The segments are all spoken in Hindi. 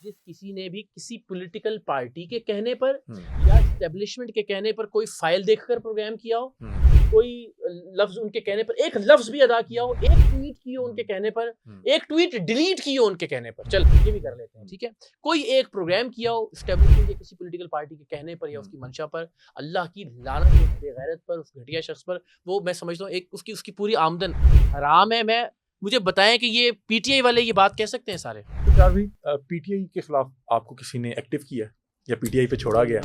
जिस किसी ने भी किसी पॉलिटिकल पार्टी के कहने पर या एस्टेब्लिशमेंट के कहने पर कोई फाइल देखकर प्रोग्राम किया हो, कोई लफ्ज उनके कहने पर एक लफ्ज भी अदा किया हो, एक ट्वीट की हो उनके कहने पर, एक ट्वीट डिलीट की हो उनके कहने पर, चल ये भी कर लेते हैं, ठीक है, कोई एक प्रोग्राम किया हो एस्टेब्लिशमेंट या किसी पॉलिटिकल पार्टी के कहने पर या उसकी मंशा पर, अल्लाह की लानत उस बेगैरत पर, उस घटिया शख्स पर, वो मैं समझता हूँ एक उसकी पूरी आमदन हराम है। मुझे बताएं कि ये पीटीआई वाले ये बात कह सकते हैं सारे? तो भी पीटीआई के खिलाफ आपको किसी ने एक्टिव किया या पीटीआई पे छोड़ा गया?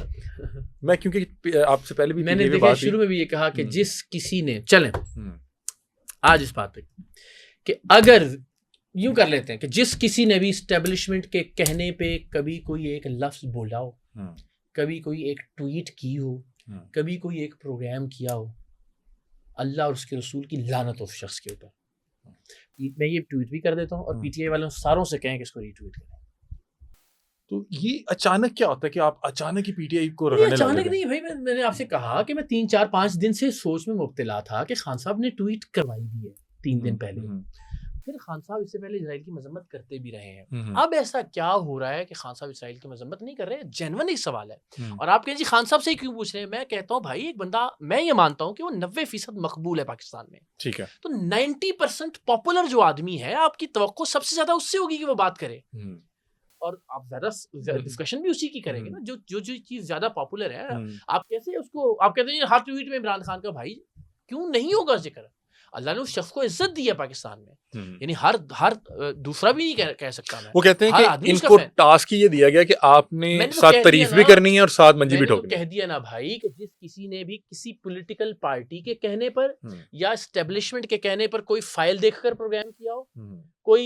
मैं क्योंकि आपसे पहले भी मैंने देखा शुरू में भी ये कहा कि जिस किसी ने चलें आज इस बात पे कि अगर यूं कर लेते हैं कि जिस किसी ने भी एस्टेब्लिशमेंट के कहने पे कभी कोई एक लफ्ज बोला हो, कभी कोई एक ट्वीट की हो, कभी कोई एक प्रोग्राम किया हो, अल्लाह और उसके रसूल की लानत हो उस शख्स के ऊपर। मैं ये ट्वीट भी कर देता हूँ और पीटीआई वालों सारों से कहें कि इसको रीट्वीट करें। तो ये अचानक क्या होता है कि आप अचानक ही पीटीआई को रखने लगे? अचानक नहीं भाई, मैंने आपसे कहा कि मैं 3-4-5 दिन से सोच में मुब्तला था कि खान साहब ने ट्वीट करवाई भी है 3 दिन पहले। फिर खान साहब इससे पहले इजराइल की मजम्मत करते भी रहे हैं। अब ऐसा क्या हो रहा है कि खान साहब इजराइल की मजम्मत नहीं कर रहे हैं? जेन्युइन ही सवाल है। और आप कहें जी खान साहब से ही क्यों पूछ रहे हैं? मैं कहता हूँ भाई एक बंदा, मैं ये मानता हूँ कि वो 90% मकबूल है पाकिस्तान में, ठीक है, तो 90% पॉपुलर जो आदमी है, आपकी तवक्को सबसे ज्यादा उससे होगी कि वो बात करे, और आप ज्यादा डिस्कशन भी उसी की करेंगे ना। जो चीज ज्यादा पॉपुलर है, आप कैसे उसको, आप कहते हैं हर ट्वीट में इमरान खान का, भाई क्यों नहीं होगा जिक्र? अल्लाह ने उस शख्स को इज्जत दी है पाकिस्तान में, यानी हर दूसरा भी नहीं कह सकता मैं। वो कहते हैं कि इनको टास्क ही ये दिया गया कि आपने साथ तारीफ भी करनी है और साथ मंजी भी ठोकनी है। कह दिया ना भाई कि जिस किसी ने भी किसी पॉलिटिकल पार्टी के कहने पर या एस्टेब्लिशमेंट के कहने पर कोई फाइल देखकर प्रोग्राम किया हो, कोई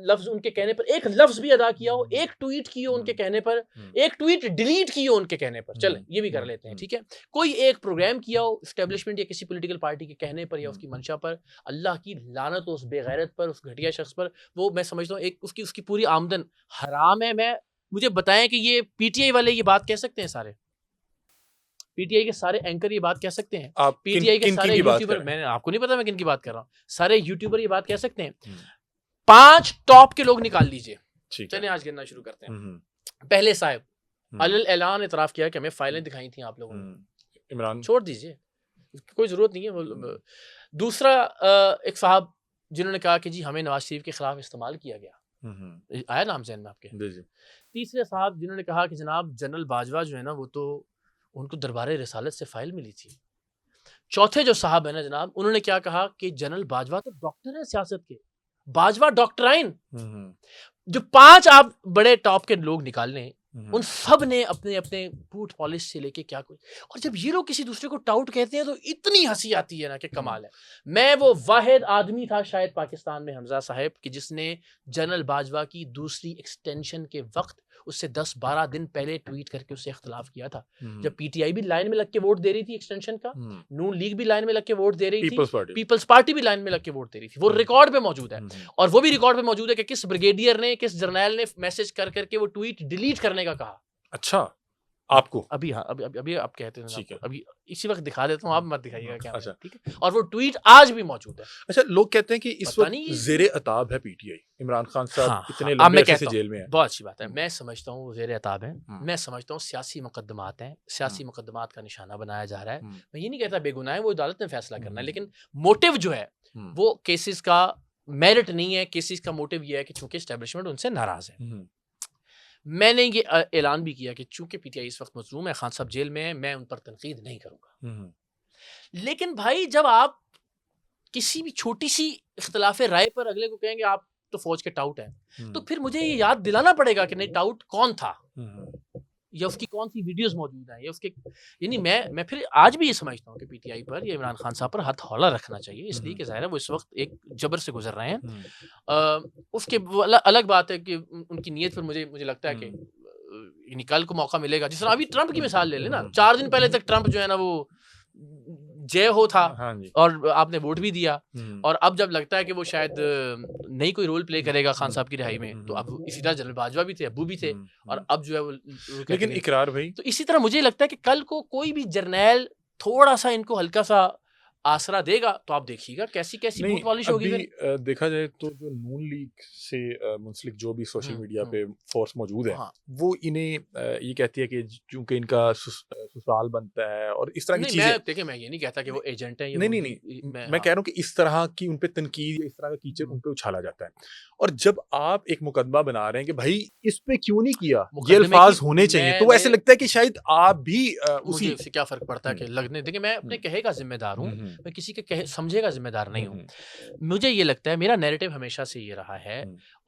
लफ्ज उनके कहने पर एक लफ्ज भी अदा किया हो, एक ट्वीट की हो उनके कहने पर, एक ट्वीट डिलीट की हो उनके कहने पर, चल ये भी कर लेते हैं, ठीक है, कोई एक प्रोग्राम किया हो एस्टेब्लिशमेंट या किसी पॉलिटिकल पार्टी के कहने पर या उसकी मंशा पर, अल्लाह की लानत उस बेगैरत पर, उस घटिया शख्स पर, वो मैं समझता हूँ एक उसकी पूरी आमदन हराम है। मुझे बताएं कि ये पीटीआई वाले ये बात कह सकते हैं सारे? पीटीआई के सारे एंकर ये बात कह सकते हैं? आप पीटीआई के सारे यूट्यूबर, मैंने आपको नहीं पता मैं किन की बात कर रहा हूँ, सारे यूट्यूबर ये बात कह सकते हैं? 5 टॉप के लोग निकाल लीजिए, चलिए आज गिनना शुरू करते हैं। पहले साहब अलल ऐलान इतराफ किया कि हमें फाइलें दिखाई थी आप लोगों ने, इमरान छोड़ दीजिए, कोई जरूरत नहीं है। दूसरा एक साहब जिन्होंने कहा कि जी हमें नवाज शरीफ के खिलाफ इस्तेमाल किया गया, आया नाम ज़हन में आपके? तीसरे साहब जिन्होंने कहा कि जनाब जनरल बाजवा जो है ना, वो तो उनको दरबार रिसालत से फाइल मिली थी। चौथे जो साहब है ना जनाब, उन्होंने क्या कहा कि जनरल बाजवा तो डॉक्टर है सियासत के, बाजवा डॉक्टराइन। जो 5 आप बड़े टॉप के लोग निकाल लें, उन सब ने अपने अपने बूट पॉलिश से लेके क्या कुछ, और जब ये लोग किसी दूसरे को टाउट कहते हैं तो इतनी हंसी आती है ना कि कमाल है। मैं वो वाहिद आदमी था शायद पाकिस्तान में, हमजा साहब, कि जिसने जनरल बाजवा की दूसरी एक्सटेंशन के वक्त उससे 10-12 दिन पहले ट्वीट करके उससे इख्तलाफ किया था। जब पीटीआई भी लाइन में लग के वोट दे रही थी एक्सटेंशन का, नून लीग भी लाइन में लग के वोट दे रही थी, पीपल्स पार्टी भी लाइन में लग के वोट दे रही थी। वो रिकॉर्ड पे मौजूद है, और वो भी रिकॉर्ड पे मौजूद है कि किस ब्रिगेडियर ने, किस जर्नैल ने मैसेज कर करके वो ट्वीट डिलीट करने का कहा। अच्छा, आपको अभी हाँ अभी आप कहते हैं, ठीक है, अभी इसी वक्त दिखा देता हूँ, आप मत दिखाइएगा क्या। अच्छा, ठीक है, और वो ट्वीट आज भी मौजूद है। अच्छा, लोग कहते हैं कि इस वक्त ज़ेरे अताब है पीटीआई, इमरान खान साहब इतने लंबे अरसे से जेल में हैं। बहुत अच्छी बात है, मैं समझता हूँ ज़ेरे अताब है, मैं समझता हूँ सियासी मुकदमात हैं, सियासी मुकदमात का निशाना बनाया जा रहा है। मैं ये नहीं कहता बेगुनाह है, वो अदालत ने फैसला करना है, लेकिन मोटिव जो है वो केसेस का मेरिट नहीं है। केसेस का मोटिव ये है कि चूंकि एस्टेब्लिशमेंट उनसे नाराज है। मैंने ये ऐलान भी किया कि चूंकि पीटीआई इस वक्त मजलूम है, खान साहब जेल में है, मैं उन पर तनकीद नहीं करूंगा। लेकिन भाई जब आप किसी भी छोटी सी इख्तलाफ राय पर अगले को कहेंगे आप तो फौज के टाउट हैं, तो फिर मुझे ये याद दिलाना पड़ेगा कि नहीं टाउट कौन था, या उसकी कौन सी वीडियोस मौजूद हैं, या उसके, यानी मैं फिर आज भी ये समझता हूँ कि पीटीआई पर या इमरान खान साहब पर हाथ हौला रखना चाहिए, इसलिए कि ज़ाहिर है वो इस वक्त एक जबर से गुजर रहे हैं। उसके अलग बात है कि उनकी नीयत पर मुझे लगता है कि यानी कल को मौका मिलेगा। जिस तरह अभी ट्रंप की मिसाल ले लेना, 4 दिन पहले तक ट्रंप जो है ना वो जय हो था, और आपने वोट भी दिया, और अब जब लगता है कि वो शायद नहीं कोई रोल प्ले करेगा खान साहब की रिहाई में, तो अब इसी तरह जनरल बाजवा भी थे, अबू भी थे, और अब जो है वो लेकिन इकरार भाई, तो इसी तरह मुझे लगता है कि कल को कोई भी जर्नैल थोड़ा सा इनको हल्का सा आसरा देगा तो आप देखिएगा कैसी कैसी बूथ पॉलिश होगी। फिर देखा जाए तो जो नून लीग से मुंसलिक जो भी सोशल मीडिया पे फोर्स मौजूद है, वो इन्हें ये कहती है कि चूंकि इनका ससुराल बनता है और इस तरह की चीजें। देखिए मैं ये नहीं कहता कि वो एजेंट है, नहीं, मैं कह रहा हूँ कि इस तरह की उन पे तनकीद, इस तरह का कीचड़ उन पे उछाला जाता है। और जब आप एक मुकदमा बना रहे हैं कि भाई इस पे क्यों नहीं किया, ये अल्फाज होने चाहिए, तो ऐसे लगता है कि शायद आप भी मुझे उससे क्या फर्क पड़ता है कि लगने। देखिए मैं अपने कहे का जिम्मेदार हूँ, मैं किसी के समझे का जिम्मेदार नहीं हूँ। मुझे ये लगता है मेरा नैरेटिव हमेशा से ये रहा है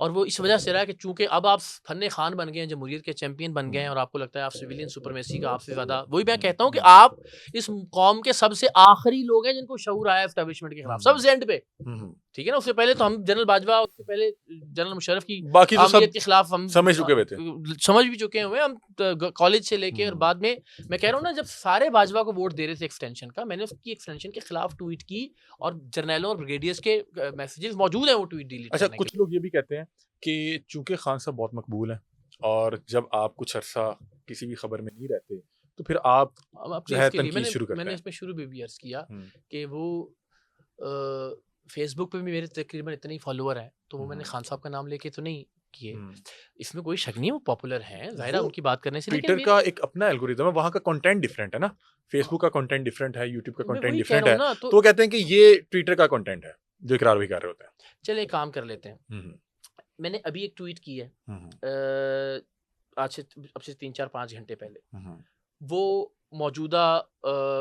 और वो इस वजह से रहा है कि चूंकि अब आप फन्ने खान बन गए हैं, जमहूरियत के चैंपियन बन गए हैं और आपको लगता है आप सिविलियन सुपरमेसी का आपसे ज्यादा, वही मैं कहता हूँ कि आप इस कौम के सबसे आखिरी लोग हैं जिनको शऊर आया एस्टेब्लिशमेंट के खिलाफ, सबसे एंड पे, ठीक है ना। उससे पहले तो हम जनरल बाजवा, उससे पहले जनरल मुशर्रफ की बाकी तो सब के खिलाफ हम समझ चुके हुए थे, समझ भी चुके हुए हम कॉलेज से लेके। और बाद में मैं कह रहा हूँ ना, जब सारे बाजवा को वोट दे रहे थे एक्सटेंशन का, मैंने उसकी एक्सटेंशन के खिलाफ ट्वीट की और जर्नैलों और ब्रिगेडियर्स के मैसेजेस मौजूद हैं वो ट्वीट डिलीट। अच्छा, कुछ लोग ये भी कहते हैं कि चूंकि खान साहब बहुत मकबूल हैं और जब आप कुछ अरसा किसी भी खबर में नहीं रहते तो फिर आप जो है तनकीद शुरू करते हैं। मैंने इसमें शुरू में भी अर्ज किया कि वो फेसबुक पे भी मेरे तकरीबन इतने ही फॉलोअर हैं, तो वो मैंने खान साहब का नाम लेके तो नहीं किए, इसमें कोई शक नहीं, वो पॉपुलर हैं, जाहिर है उनकी बात करने से। ट्विटर का एक अपना एल्गोरिथम है, वहाँ का कंटेंट डिफरेंट है ना, फेसबुक का कंटेंट डिफरेंट है, यूट्यूब का कंटेंट डिफरेंट है, तो वो कहते हैं कि ये ट्विटर का कंटेंट है जो इकरार भी कर रहे होते हैं। चलिए काम कर लेते हैं। मैंने अभी एक ट्वीट की है आज से अब से 3-4-5 घंटे पहले, वो मौजूदा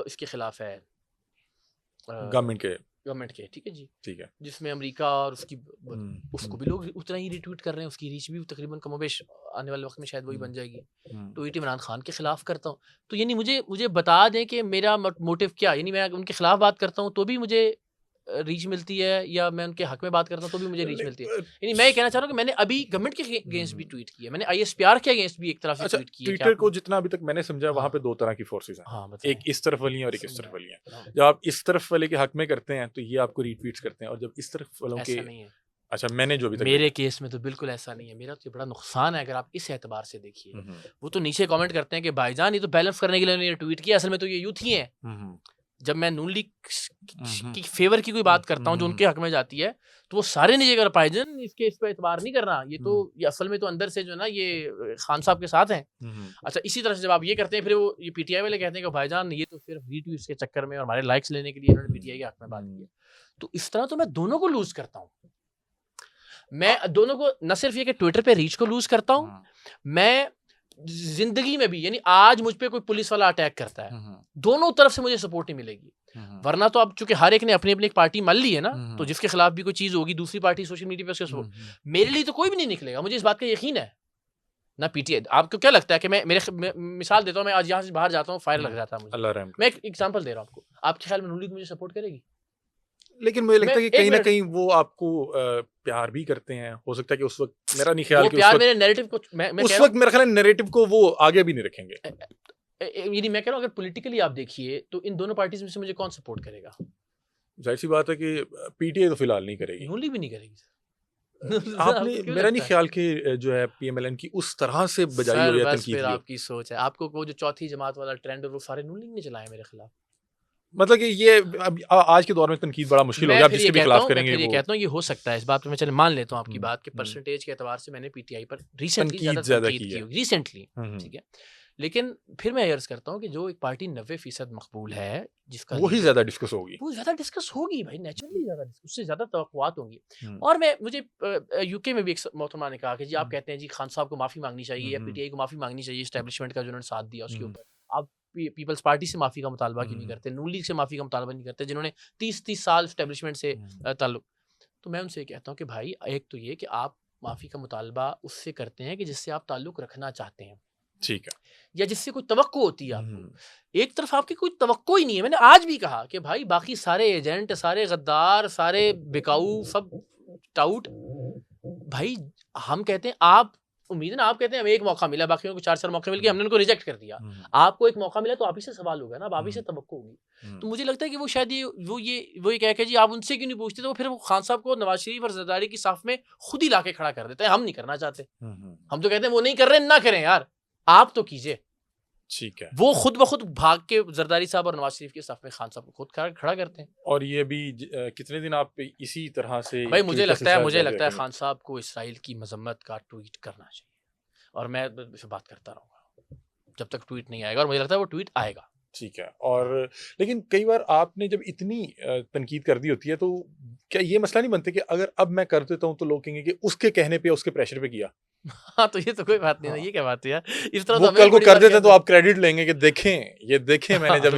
इसके खिलाफ है, गवर्नमेंट के, ठीक है जी, ठीक है, जिसमें अमेरिका और उसको भी लोग उतना ही रिट्वीट कर रहे हैं, उसकी रीच भी तकरीबन कमोबेश आने वाले वक्त में शायद वही बन जाएगी। ट्वीट इमरान खान के खिलाफ करता हूँ तो यानी मुझे बता दें कि मेरा मोटिव क्या, यानी मैं उनके खिलाफ बात करता हूँ तो भी मुझे रीच मिलती है, या मैं उनके हक में बात करता हूँ तो भी मुझे रीच मिलती है। यानी मैं ये कहना चाह रहा हूँ कि मैंने अभी गवर्नमेंट के अगेंस्ट भी ट्वीट किया, मैंने ISPR के अगेंस्ट भी एक तरफ से ट्वीट किया। ट्विटर को जितना अभी तक मैंने समझा, वहाँ पे दो तरह की फोर्सेस हैं, एक इस तरफ वाली है और एक इस तरफ वाली है। जब आप इस तरफ वाले के हक में करते हैं तो ये आपको रीट्वीट्स करते हैं, और जब इस तरफ वालों के, अच्छा मैंने जो भी मेरे केस में तो बिल्कुल ऐसा नहीं है, मेरा तो बड़ा नुकसान है अगर आप इस एतबार से देखिए। वो तो नीचे कमेंट करते हैं कि भाईजान ये तो बैलेंस करने के लिए ट्वीट किया, असल में तो ये यूथ ही है। जब मैं नून लीग की फेवर की कोई बात करता हूँ जो उनके हक में जाती है, तो वो सारे नहीं कर भाईजान इसके इस पे एतबार नहीं करना, ये तो ये असल में तो अंदर से जो है ना ये खान साहब के साथ हैं। अच्छा, इसी तरह से जब आप ये करते हैं, फिर वो ये PTI वाले कहते हैं कि भाईजान ये तो सिर्फ रीट्वीट्स के चक्कर में और हमारे लाइक्स लेने के लिए इन्होंने PTI के हक में बात की है। तो इस तरह तो मैं दोनों को लूज करता हूँ। मैं दोनों को, न सिर्फ ये कि ट्विटर पे रीच को लूज करता हूँ, मैं जिंदगी में भी, यानी आज मुझ पे कोई पुलिस वाला अटैक करता है, दोनों तरफ से मुझे सपोर्ट नहीं मिलेगी। वरना तो अब चूंकि हर एक ने अपनी अपनी एक पार्टी मान ली है ना, तो जिसके खिलाफ भी कोई चीज होगी दूसरी पार्टी सोशल मीडिया पे उसके सपोर्ट, मेरे लिए तो कोई भी नहीं निकलेगा, मुझे इस बात का यकीन है ना। PTI, आपको क्या लगता है कि मैं मिसाल देता हूँ, मैं आज यहाँ से बाहर जाता हूँ, फायर लग जाता है मुझे, मैं एक एग्जांपल दे रहा हूँ आपको, आपके ख्याल में नून लीग मुझे सपोर्ट करेगी? लेकिन मुझे लगता है कि कहीं ना कहीं वो आपको प्यार भी करते हैं, हो सकता है कि उस वक्त, मेरा नहीं ख्याल कि प्यार मेरे नैरेटिव को, मैं उस वक्त मेरा ख्याल है नैरेटिव को वो आगे भी नहीं रखेंगे। यानी मैं कह रहा हूँ अगर पॉलिटिकली आप देखिए तो इन दोनों पार्टीज में से मुझे कौन सपोर्ट करेगा? जाहिर सी बात है कि PTI तो फिलहाल नहीं करेगी, नून लीग भी नहीं करेगी। आपने मेरा नहीं ख्याल कि जो है PMLN की उस तरह से बजाई हुई है तनकीद। आपकी सोच है, आपको वो जो चौथी जमात वाला ट्रेंड है वो सारे नून लीग ने चलाया मेरे खिलाफ। मतलब कि ये आज के दौर में तनकीद बड़ा मुश्किल हो गया, आप जिसके भी खिलाफ करेंगे। मैं कहता हूँ ये हो सकता है, इस बात पे मैं चले मान लेता हूँ आपकी बात के परसेंटेज के एतबार से मैंने PTI पर रिसेंटली ज़्यादा की है रिसेंटली, ठीक है। लेकिन फिर मैं अर्ज करता हूँ कि जो एक पार्टी 90% मकबूल है, जिसका वही ज्यादा डिस्कस होगी, वो ज्यादा डिस्कस होगी भाई, नेचुरली ज्यादा उससे ज्यादा तवक्कुआत होंगी। और मुझे UK में भी एक मोहतरमा ने कहा कि जी आप कहते हैं जी खान साहब को माफी मांगनी चाहिए या PTI को माफी मांगनी चाहिए एस्टेब्लिशमेंट का जो उन्होंने साथ दिया उसके ऊपर, आप पीपल्स पार्टी से माफी का मुतालबा क्यों नहीं करते, नून लीग से माफी का मुतालबा नहीं करते जिन्होंने 30 साल एस्टेब्लिशमेंट से ताल्लुक। तो मैं उनसे कहता हूँ कि भाई एक तो ये कि आप माफी का मुतालबा उससे करते हैं कि जिससे आप ताल्लुक रखना चाहते हैं, ठीक है, या जिससे कोई तवक्को होती है आपको। एक तरफ आपकी कोई तवक्को ही नहीं है। मैंने आज भी कहा कि भाई बाकी सारे एजेंट, सारे गद्दार, सारे बिकाऊ, सब टाउट, भाई हम कहते हैं आप उम्मीद है ना, आप कहते हैं हमें एक मौका मिला, बाकियों को 4 मौके मिल गए, हमने उनको रिजेक्ट कर दिया, आपको एक मौका मिला तो आप ही से सवाल होगा ना, अब आप ही से तवक्को होगी। तो मुझे लगता है कि वो शायद वो ये कह के जी आप उनसे क्यों नहीं पूछते, तो फिर वो खान साहब को नवाज शरीफ और जरदारी की साफ में खुद ही लाके खड़ा कर देते हैं। हम नहीं करना चाहते, हम तो कहते हैं वो नहीं कर रहे ना करें यार, आप तो कीजिए, ठीक है। वो खुद ब खुद भाग के जरदारी साहब और नवाज शरीफ के साथ में खान साहब को खुद खड़ा करते हैं। और ये भी कितने दिन आप इसी तरह से भाई मुझे लगता है खान साहब को इसराइल की मजम्मत का ट्वीट करना चाहिए, और मैं इस बात करता रहूँगा जब तक ट्वीट नहीं आएगा, और मुझे लगता है वो ट्वीट आएगा। ठीक है। और लेकिन कई बार आपने जब इतनी तनकीद कर दी होती है तो क्या ये मसला नहीं बनता कि अगर अब मैं कर देता हूँ तो लोग कहेंगे कि उसके कहने पे उसके प्रेशर पे किया। हाँ, तो ये तो कोई बात नहीं है। ये क्या बात है यार, इस तरह वो तो कल को कर देते तो आप क्रेडिट लेंगे कि देखें मैंने जब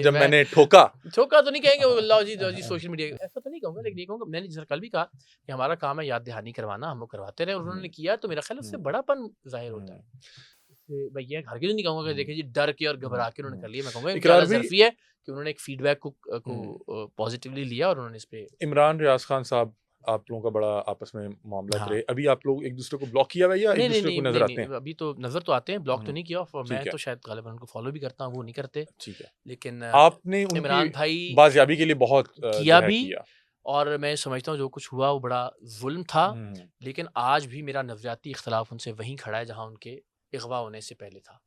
जब मैंने ठोका तो नहीं कहेंगे वो लो जी सोशल मीडिया, ऐसा तो नहीं कहूँगा, लेकिन ये कहूँगा मैंने जैसे कल भी कहा कि हमारा काम है याद दहानी करवाना, हम वो करवाते रहे और उन्होंने किया, तो मेरा ख्याल उससे बड़ापन जाहिर होता है। भैया घर के लिए नहीं कहूँगा कि देखिए जी डर के और घबरा के उन्होंने कर लिया, मैं कहूँगा इकरार ज़रूरी है कि उन्होंने एक फीडबैक को पॉजिटिवली लिया और उन्होंने इस पे। इमरान रियाज खान साहब आप लोगों का बड़ा आपस में मामला रहे, अभी आप लोग एक दूसरे को ब्लॉक किया हुआ या एक दूसरे को नजर आते हैं? अभी तो नजर तो आते हैं, ब्लॉक तो नहीं किया, और मैं तो शायद गालिबन उनको फॉलो भी करता हूँ, वो नहीं करते। ठीक है। लेकिन आपने इमरान भाई बाजियाबी के लिए बहुत किया भी, और मैं समझता हूँ जो कुछ हुआ वो बड़ा जुल्म था, लेकिन आज भी मेरा नजरियाती इख्तलाफ उनसे वहीं खड़ा है जहाँ उनके अगवा होने से पहले था।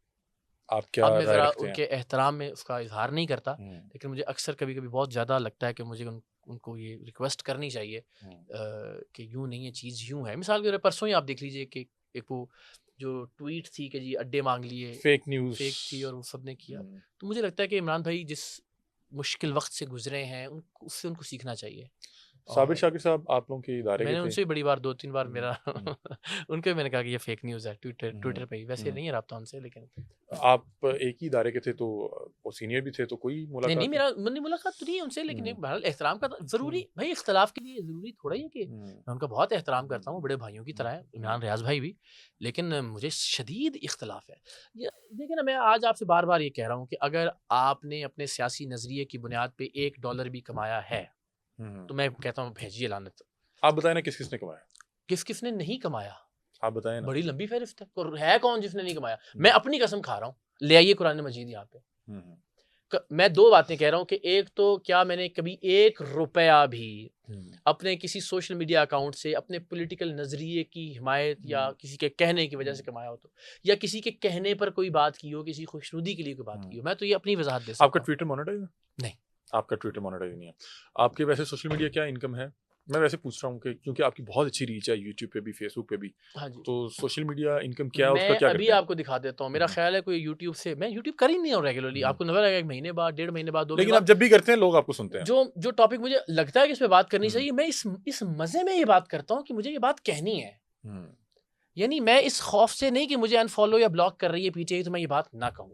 आप क्या अब मैं ज़रा उनके एहतराम में उसका इजहार नहीं करता, लेकिन मुझे अक्सर कभी कभी बहुत ज़्यादा लगता है कि मुझे उनको ये रिक्वेस्ट करनी चाहिए कि यूँ नहीं, ये चीज़ यूँ है। मिसाल के तौर पर परसों ही आप देख लीजिए कि एक वो जो ट्वीट थी कि जी अड्डे मांग लिए, फेक न्यूज़ फेक थी और वो सब ने किया। तो मुझे लगता है कि इमरान भाई जिस मुश्किल वक्त से गुजरे हैं उससे उनको सीखना चाहिए। साबिर शाकिर साहब आप लोगों के इदारे मैंने उनसे बड़ी बार 2-3 बार मेरा उनके मैंने कहा कि ये फेक न्यूज़ है ट्विटर पे ही, वैसे नहीं है रब्ता उनसे, लेकिन आप एक ही इदारे के थे तो वो सीनियर भी थे, तो कोई मुलाकात नहीं मेरा मुलाकात तो नहीं है उनसे, लेकिन बहरहाल एहतराम का जरूरी, भाई इख्तलाफ के लिए जरूरी थोड़ा ही है कि मैं उनका बहुत एहतराम करता हूँ, बड़े भाइयों की तरह है इमरान रियाज भाई भी, लेकिन मुझे शदीद इख्तलाफ है। देखिए ना, मैं आज आपसे बार बार ये कह रहा हूँ कि अगर आपने अपने सियासी नजरिए की बुनियाद पे $1 भी कमाया है तो मैं कहता हूँ भेजिए लानत। आप बताएं ना किस किसने कमाया, किस किसने नहीं कमाया, आप बताएं ना। बड़ी लंबी फहरिस्त है कौन जिसने नहीं कमाया। मैं अपनी कसम खा रहा हूँ, ले आइए कुरान मजीद यहाँ पे। मैं 2 बातें कह रहा हूँ कि एक तो क्या मैंने कभी $1 भी अपने किसी सोशल मीडिया अकाउंट से अपने पॉलिटिकल नजरिए की हिमायत या किसी के कहने की वजह से कमाया हो, तो या किसी के कहने पर कोई बात की हो, किसी खुशनुदी के लिए कोई बात की हो, मैं तो ये अपनी वजाहत दे सकता हूँ। आपका ट्विटर मोनेटाइज है? नहीं, आपका ट्विटर मोनेटाइज नहीं है। आपके वैसे सोशल मीडिया क्या इनकम है? मैं वैसे पूछ रहा हूँ कि क्योंकि आपकी बहुत अच्छी रीच है यूट्यूब पे भी, फेसबुक पे भी। हाँ जी। तो सोशल मीडिया इनकम क्या है, उसका क्या अभी आपको दिखा देता हूँ। मेरा ख्याल है कोई यूट्यूब से, मैं यूट्यूब कर ही नहीं हूँ रेगुलरली, आपको नजर आएगा 1 महीने बाद, 1.5 महीने बाद, 2 लेकिन आप जब भी करते हैं लोग आपको सुनते हैं। जो टॉपिक मुझे लगता है कि इस पे बात करनी चाहिए, मैं इस मजे में ये बात करता हूँ कि मुझे ये बात कहनी है। यानी मैं इस खौफ से नहीं कि मुझे अनफॉलो या ब्लॉक कर रही है पीटीआई तो मैं ये बात ना कहूँ।